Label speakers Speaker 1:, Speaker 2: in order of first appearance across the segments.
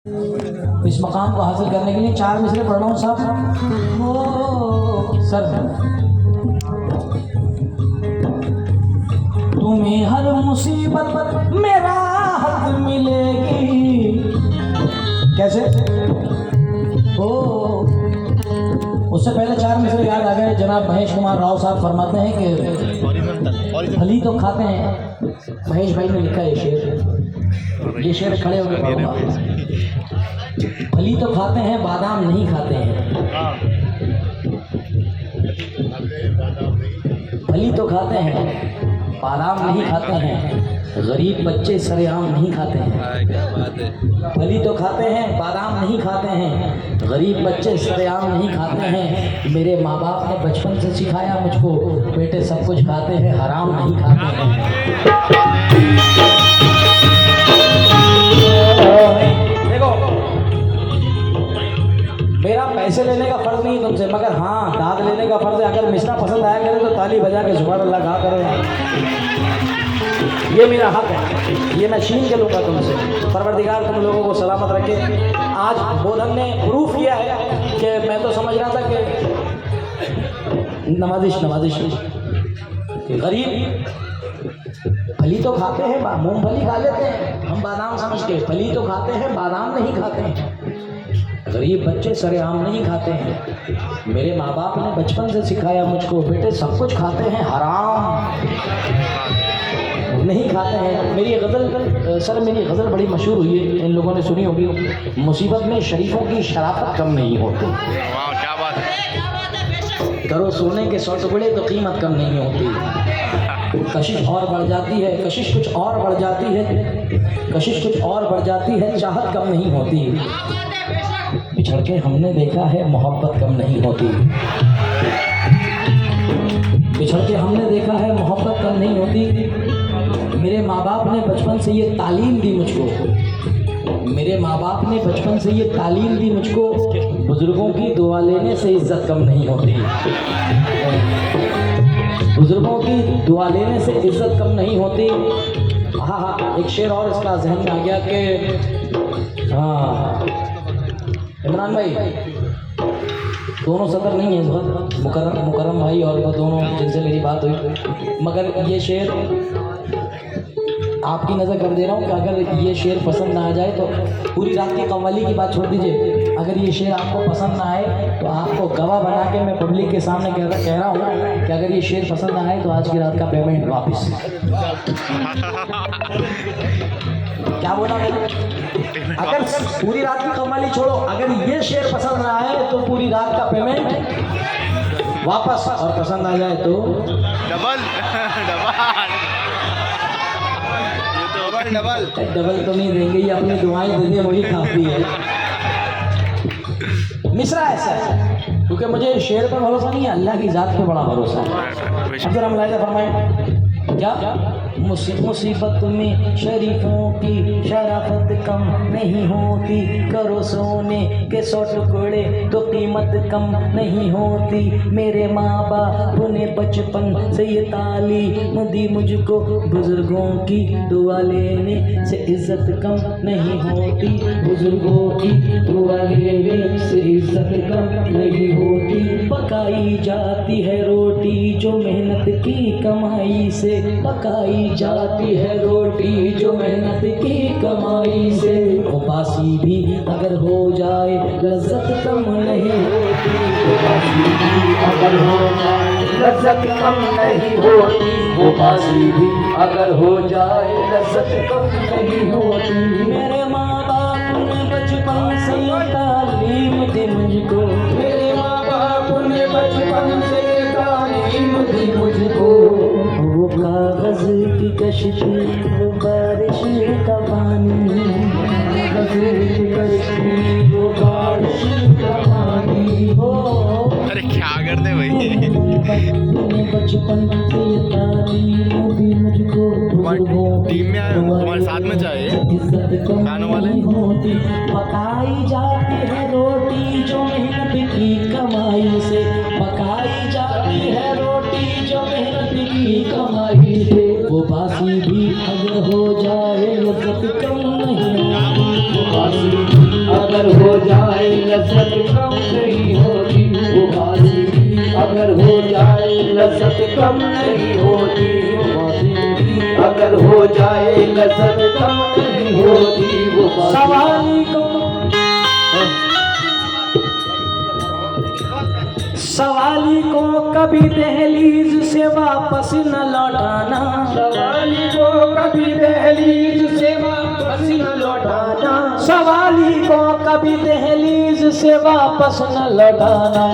Speaker 1: इस मकाम को हासिल करने के लिए 4 मिसरे पढ़ रहा हूँ साहब। हो सर, तुम्हें हर मुसीबत में राहत मिलेगी। कैसे? ओ, उससे पहले 4 मिसरे याद आ गए। जनाब महेश कुमार राव साहब फरमाते हैं कि फली तो खाते हैं। महेश भाई ने लिखा है ये शेर खड़े होकर पढ़ूंगा। फली तो खाते हैं, बादाम नहीं खाते हैं। फली तो खाते हैं, बादाम नहीं खाते हैं। गरीब बच्चे सरेआम नहीं खाते हैं। फली तो खाते हैं, बादाम नहीं खाते हैं। गरीब बच्चे सरेआम नहीं खाते हैं। मेरे माँ बाप ने बचपन से सिखाया मुझको, बेटे सब कुछ खाते हैं, हराम नहीं खाते हैं। मेरा पैसे लेने का फर्ज नहीं तुमसे, मगर हाँ दाद लेने का फर्ज है। अगर मिसरा पसंद आया करे तो ताली बजा के सुभान अल्लाह कहा करो। ये मेरा हक है, ये मैं छीन के लूँगा तुमसे। परवरदिगार तुम लोगों को सलामत रखे। आज बोधन ने प्रूफ किया है कि मैं तो समझ रहा था कि नवाजिश कि गरीब फली तो खाते हैं, मूंगफली खा लेते हैं हम बादाम समझ के। फली तो खाते हैं, बादाम नहीं खाते हैं। गरीब बच्चे सरेआम नहीं खाते हैं। मेरे माँ बाप ने बचपन से सिखाया मुझको, बेटे सब कुछ खाते हैं, हराम नहीं खाते हैं। मेरी गज़ल बड़ी मशहूर हुई है, इन लोगों ने सुनी होगी। मुसीबत में शरीफों की शराफत कम नहीं होती।
Speaker 2: क्या बात है।
Speaker 1: करो सोने के 100 टुकड़े तो कीमत कम नहीं होती। कशिश और बढ़ जाती है, कशिश कुछ और बढ़ जाती है, कशिश कुछ और बढ़ जाती है, चाहत कम नहीं होती। पिछड़ के हमने देखा है, मोहब्बत कम नहीं होती। पिछड़ के हमने देखा है, मोहब्बत कम नहीं होती। मेरे माँ बाप ने बचपन से ये तालीम दी मुझको। मेरे माँ बाप ने बचपन से ये तालीम दी मुझको, बुजुर्गों की दुआ लेने से इज्जत कम नहीं होती। बुजुर्गों की दुआ लेने से इज्जत कम नहीं होती। हाँ, एक शेर और इसका जहन में आ गया कि हाँ इमरान भाई दोनों सदर नहीं है इस वक्त, मुकर्रम भाई और वो दोनों जिनसे मेरी बात हुई। मगर ये शेर आपकी नज़र कर दे रहा हूँ कि अगर ये शेर पसंद ना आ जाए तो पूरी रात की कव्वाली की बात छोड़ दीजिए। अगर ये शेर आपको पसंद ना आए तो आपको गवाह बना के मैं पब्लिक के सामने कह रहा हूँ कि अगर ये शेर पसंद ना आए तो आज की रात का पेमेंट वापस। क्या बोला मैंने? अगर पूरी रात की कव्वाली छोड़ो, अगर ये शेर पसंद ना आए तो पूरी रात का पेमेंट वापस, और पसंद आ जाए तो डबल तो नहीं देंगे, ये अपनी दुआएं देंगे, वही काफी है। मिसरा ऐसा है क्योंकि मुझे शेर पर भरोसा नहीं है, अल्लाह की जात पे बड़ा भरोसा है। अब जरा मुलाहिजा फरमाएं क्या? मुसीबत में शरीफों की शराफत कम नहीं होती। करो सोने के 100 टुकड़े तो कीमत कम नहीं होती। मेरे माँ बाप ने बचपन से ये तालीम दी मुझको, बुजुर्गों की दुआ लेने से इज्जत कम नहीं होती। बुजुर्गों की दुआ लेने से इज्जत कम नहीं होती। पकाई जाती है रोटी जो मेहनत की कमाई से, पकाई जाती है रोटी जो मेहनत की कमाई से। उपासी भी अगर हो जाए लज्जत कम नहीं होती। उपासी भी अगर हो जाए लज्जत कम नहीं होती। उपासी भी अगर हो जाए लज्जत कम नहीं होती। मेरे माँ बाप ने बचपन से तालीम दी मुझको। मेरे माँ बाप ने बचपन से तालीम दी मुझको। वो कागज की कश्ती, वो बारिश का पानी, कागज की कश्ती, वो बारिश का पानी। हो
Speaker 2: अरे क्या करते भाई।
Speaker 1: बचपन से तालीम दी मुझको।
Speaker 2: टीम में हमारे साथ में जाए गानों वाले।
Speaker 1: पकाई जाती है रोटी जो मेहनत की कमाई से। पकाई जाती है रोटी जो मेहनत की कमाई से। वो बासी भी अगर हो जाए लज्जत कम नहीं होती। वो बासी भी अगर हो जाए लज्जत कम नहीं होती वो बाजी की, अगर हो जाए लज्जत कम नहीं होती वो बाजी की, अगर हो जाए लज्जत कम नहीं होती वो बाजी। सवाली को सवाली को कभी दहलीज से वापस न लौटाना, सवाली को कभी दहलीज से वापस न लौटाना, सवाली को कभी दहलीज से वापस न लौटाना।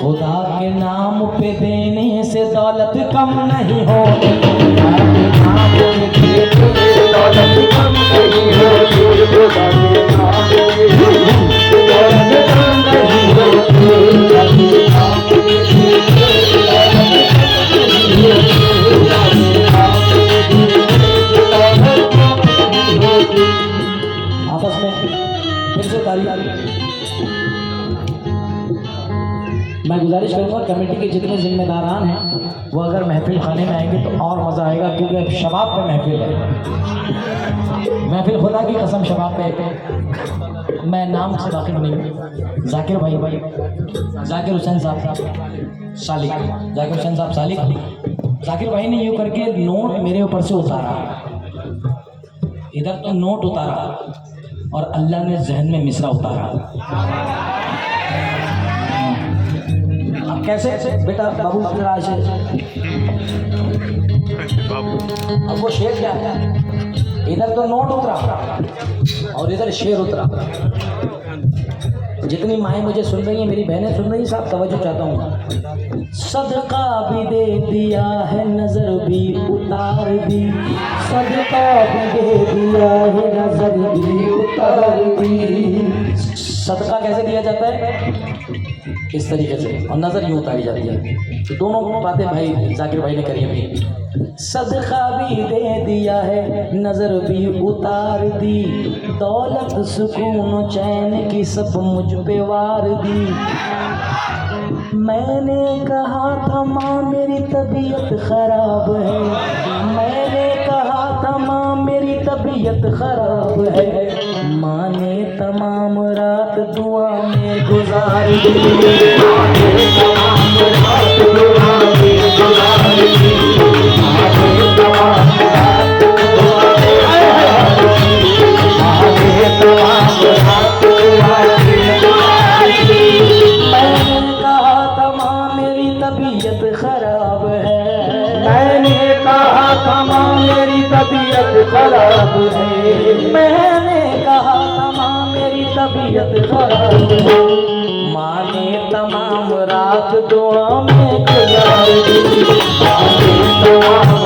Speaker 1: खुदा के नाम पे देने से दौलत कम नहीं होती, खुदा के नाम पे देने से दौलत कम नहीं होती, खुदा के नाम पे दौलत कम नहीं होती। आपस में फिर से तारीफ। मैं गुजारिश करूंगा कमेटी के जितने जिम्मेदारान हैं वो अगर महफिल खाने में आएंगे तो और मज़ा आएगा, क्योंकि अब शबाब पे महफिल है। महफिल खुदा की कसम शबाब पे। मैं नाम से वाकिफ नहीं हूँ। जाकिर भाई जाकिर हुसैन साहब सालिक, जाकिर हुसैन साहब सालिक, जाकिर भाई ने यूँ करके नोट मेरे ऊपर से उतारा, इधर तो नोट उतारा और अल्लाह ने जहन में मिसरा उतारा। अब कैसे बेटा बाबू नाराज है, अब वो शेर क्या है, इधर तो नोट उतरा और इधर शेर उतरा। जितनी माएँ मुझे सुन रही हैं, मेरी बहनें सुन रही हैं, साहब तवज्जो चाहता हूँ। सदका भी दे दिया है नजर भी उतार दी, सदका भी दे दिया है नजर भी उतार दी। सदका कैसे दिया जाता है, इस तरीके से, और नजर यूँ उतारी जाती है। तो दोनों बातें भाई जाकिर भाई ने करी अभी। सदका भी दे दिया है नजर भी उतार दी, दौलत सुकून चैन की सब मुझ पे वार दी। मैंने कहा था माँ मेरी तबीयत खराब है, मैंने कहा था माँ मेरी तबीयत खराब है, माँ ने तमाम रात दुआ में गुजार दी, माँ ने तमाम रात दुआ में गुजार दी, माँ ने तमाम रात दुआ में गुजार दी, माँ ने तमाम रात दुआ में गुजार दी। मैंने कहा था माँ मेरी तबीयत खराब है, मैंने कहा था माँ मेरी तबीयत खराब है, मैंने कहा था माँ मेरी तबीयत खराब है, माँ ने तमाम रात दुआ में गुजार दी, माँ ने तमाम